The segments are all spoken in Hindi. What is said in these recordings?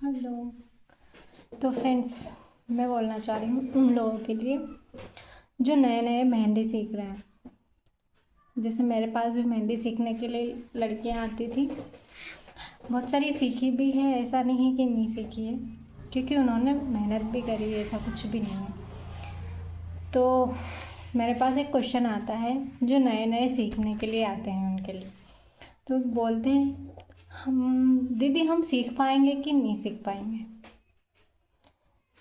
हेलो। तो फ्रेंड्स, मैं बोलना चाह रही हूँ उन लोगों के लिए जो नए नए मेहंदी सीख रहे हैं। जैसे मेरे पास भी मेहंदी सीखने के लिए लड़कियाँ आती थी, बहुत सारी सीखी भी है, ऐसा नहीं है कि नहीं सीखी है, क्योंकि उन्होंने मेहनत भी करी है, ऐसा कुछ भी नहीं है। तो मेरे पास एक क्वेश्चन आता है जो नए नए सीखने के लिए आते हैं उनके लिए। तो बोलते हैं, हम दीदी हम सीख पाएंगे कि नहीं सीख पाएंगे।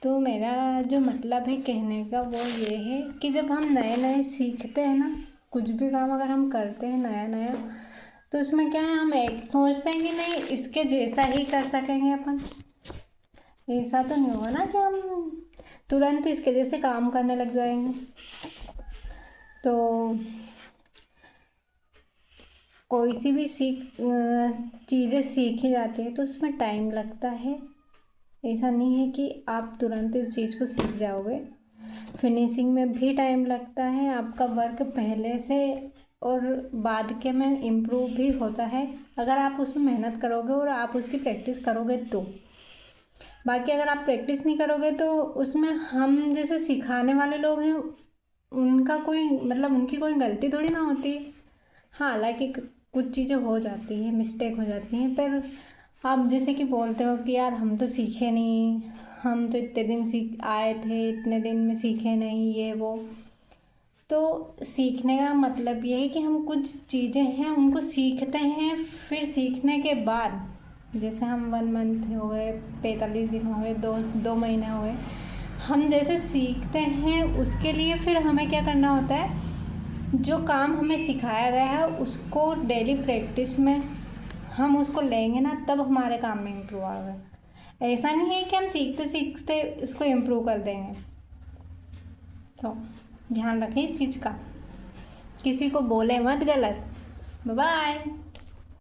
तो मेरा जो मतलब है कहने का वो ये है कि जब हम नए नए सीखते हैं ना, कुछ भी काम अगर हम करते हैं नया नया, तो उसमें क्या है, हम एक सोचते हैं कि नहीं इसके जैसा ही कर सकेंगे अपन। ऐसा तो नहीं होगा ना कि हम तुरंत इसके जैसे काम करने लग जाएंगे। तो कोई सी भी चीज़ें सीखी जाती है तो उसमें टाइम लगता है। ऐसा नहीं है कि आप तुरंत उस चीज़ को सीख जाओगे। फिनिशिंग में भी टाइम लगता है, आपका वर्क पहले से और बाद के में इम्प्रूव भी होता है अगर आप उसमें मेहनत करोगे और आप उसकी प्रैक्टिस करोगे तो। बाकी अगर आप प्रैक्टिस नहीं करोगे तो उसमें हम जैसे सिखाने वाले लोग हैं, उनका कोई मतलब उनकी कोई गलती थोड़ी ना होती है। हाँ, हालांकि कुछ चीज़ें हो जाती हैं, मिस्टेक हो जाती हैं, पर आप जैसे कि बोलते हो कि यार हम तो सीखे नहीं, हम तो इतने दिन सीख आए थे, इतने दिन में सीखे नहीं, ये वो। तो सीखने का मतलब ये है कि हम कुछ चीज़ें हैं उनको सीखते हैं, फिर सीखने के बाद जैसे हम 1 मंथ हो गए, 45 दिन हो गए, 2 महीने हो गए, हम जैसे सीखते हैं उसके लिए फिर हमें क्या करना होता है, जो काम हमें सिखाया गया है उसको डेली प्रैक्टिस में हम उसको लेंगे ना, तब हमारे काम में इम्प्रूव आएगा। ऐसा नहीं है कि हम सीखते सीखते इसको इम्प्रूव कर देंगे। तो ध्यान रखें इस चीज़ का, किसी को बोले मत गलत। Bye bye.